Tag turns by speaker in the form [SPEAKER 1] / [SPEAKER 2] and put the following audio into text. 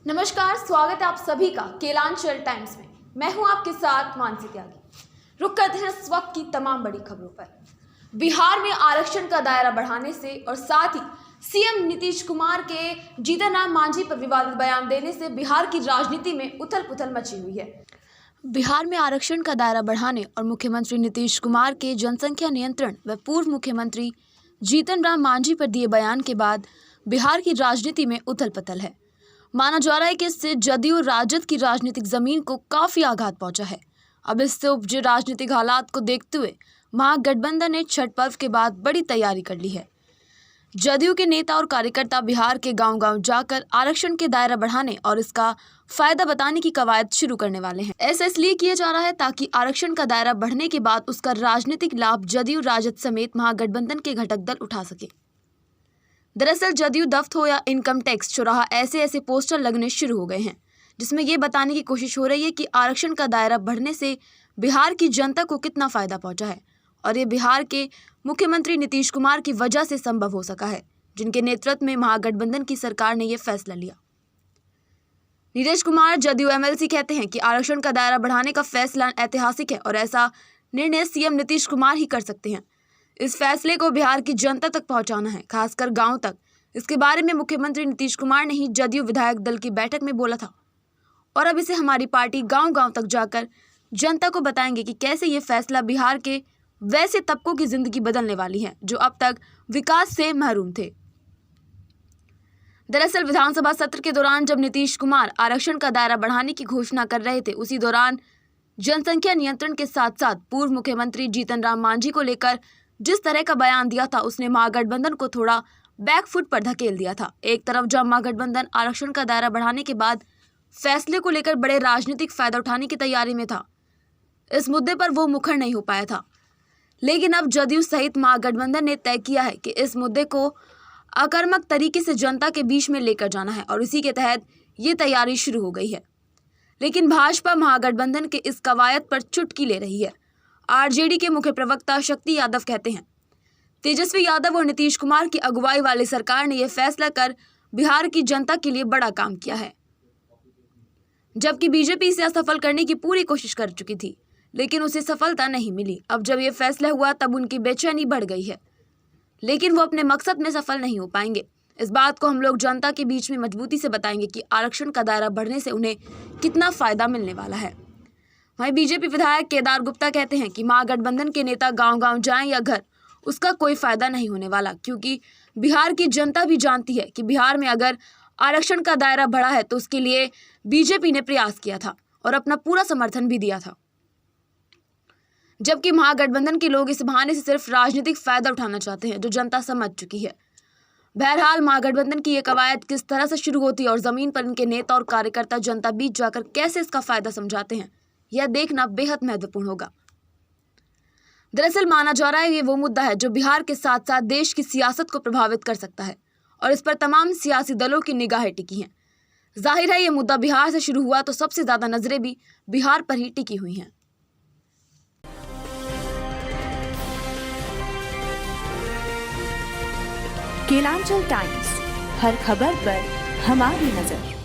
[SPEAKER 1] नमस्कार, स्वागत है आप सभी का केलांचल टाइम्स में। मैं हूं आपके साथ मानसी त्यागी। रुक करते हैं इस वक्त की तमाम बड़ी खबरों पर। बिहार में आरक्षण का दायरा बढ़ाने से और साथ ही सीएम नीतीश कुमार के जीतन राम मांझी पर विवादित बयान देने से बिहार की राजनीति में उथल पुथल मची हुई है। बिहार में आरक्षण का दायरा बढ़ाने और मुख्यमंत्री नीतीश कुमार के जनसंख्या नियंत्रण व पूर्व मुख्यमंत्री जीतन राम मांझी पर दिए बयान के बाद बिहार की राजनीति में उथल पुथल है। माना जा रहा है कि इससे जदयू राजद की राजनीतिक जमीन को काफी आघात पहुंचा है। अब इससे उपजे राजनीतिक हालात को देखते हुए महागठबंधन ने छठ पर्व के बाद बड़ी तैयारी कर ली है। जदयू के नेता और कार्यकर्ता बिहार के गांव-गांव जाकर आरक्षण के दायरा बढ़ाने और इसका फायदा बताने की कवायद शुरू करने वाले हैं। ऐसा इसलिए किया जा रहा है ताकि आरक्षण का दायरा बढ़ने के बाद उसका राजनीतिक लाभ जदयू राजद समेत महागठबंधन के घटक दल उठा सके। दरअसल जदयू दफ्त हो या इनकम टैक्स चौराहा ऐसे पोस्टर लगने शुरू हो गए हैं जिसमें ये बताने की कोशिश हो रही है कि आरक्षण का दायरा बढ़ने से बिहार की जनता को कितना फायदा पहुंचा है और ये बिहार के मुख्यमंत्री नीतीश कुमार की वजह से संभव हो सका है, जिनके नेतृत्व में महागठबंधन की सरकार ने यह फैसला लिया। नीतीश कुमार जदयू एमएलसी कहते हैं कि आरक्षण का दायरा बढ़ाने का फैसला ऐतिहासिक है और ऐसा निर्णय सीएम नीतीश कुमार ही कर सकते हैं। इस फैसले को बिहार की जनता तक पहुंचाना है, खासकर गांव तक। इसके बारे में मुख्यमंत्री नीतीश कुमार ने ही जदयू विधायक दल की बैठक में बोला था और अब इसे हमारी पार्टी गांव-गांव तक जाकर जनता को बताएंगे कि कैसे ये फैसला बिहार के वैसे तबकों की जिंदगी बदलने वाली है जो अब तक विकास से महरूम थे। दरअसल विधानसभा सत्र के दौरान जब नीतीश कुमार आरक्षण का दायरा बढ़ाने की घोषणा कर रहे थे, उसी दौरान जनसंख्या नियंत्रण के साथ साथ पूर्व मुख्यमंत्री जीतन राम मांझी को लेकर जिस तरह का बयान दिया था, उसने महागठबंधन को थोड़ा बैकफुट पर धकेल दिया था। एक तरफ जब महागठबंधन आरक्षण का दायरा बढ़ाने के बाद फैसले को लेकर बड़े राजनीतिक फायदा उठाने की तैयारी में था, इस मुद्दे पर वो मुखर नहीं हो पाया था। लेकिन अब जदयू सहित महागठबंधन ने तय किया है कि इस मुद्दे को आक्रामक तरीके से जनता के बीच में लेकर जाना है और इसी के तहत ये तैयारी शुरू हो गई है। लेकिन भाजपा महागठबंधन के इस कवायद पर चुटकी ले रही है। आरजेडी के मुख्य प्रवक्ता शक्ति यादव कहते हैं, तेजस्वी यादव और नीतीश कुमार की अगुवाई वाली सरकार ने यह फैसला कर बिहार की जनता के लिए बड़ा काम किया है, जबकि बीजेपी इसे असफल करने की पूरी कोशिश कर चुकी थी, लेकिन उसे सफलता नहीं मिली। अब जब यह फैसला हुआ तब उनकी बेचैनी बढ़ गई है, लेकिन वो अपने मकसद में सफल नहीं हो पाएंगे। इस बात को हम लोग जनता के बीच में मजबूती से बताएंगे कि आरक्षण का दायरा बढ़ने से उन्हें कितना फायदा मिलने वाला है। वहीं बीजेपी विधायक केदार गुप्ता कहते हैं कि महागठबंधन के नेता गांव-गांव जाएं या घर, उसका कोई फायदा नहीं होने वाला, क्योंकि बिहार की जनता भी जानती है कि बिहार में अगर आरक्षण का दायरा बढ़ा है तो उसके लिए बीजेपी ने प्रयास किया था और अपना पूरा समर्थन भी दिया था, जबकि महागठबंधन के लोग इस बहाने से सिर्फ राजनीतिक फायदा उठाना चाहते हैं, जो जनता समझ चुकी है। बहरहाल महागठबंधन की ये कवायद किस तरह से शुरू होती है और जमीन पर इनके नेता और कार्यकर्ता जनता बीच जाकर कैसे इसका फायदा समझाते हैं, यह देखना बेहद महत्वपूर्ण होगा। दरअसल माना जा रहा है ये वो मुद्दा है जो बिहार के साथ साथ देश की सियासत को प्रभावित कर सकता है और इस पर तमाम सियासी दलों की निगाहें टिकी हैं। जाहिर है ये मुद्दा बिहार से शुरू हुआ तो सबसे ज्यादा नजरें भी बिहार पर ही टिकी हुई हैं।
[SPEAKER 2] केलांचल टाइम्स, हर खबर पर हमारी नजर।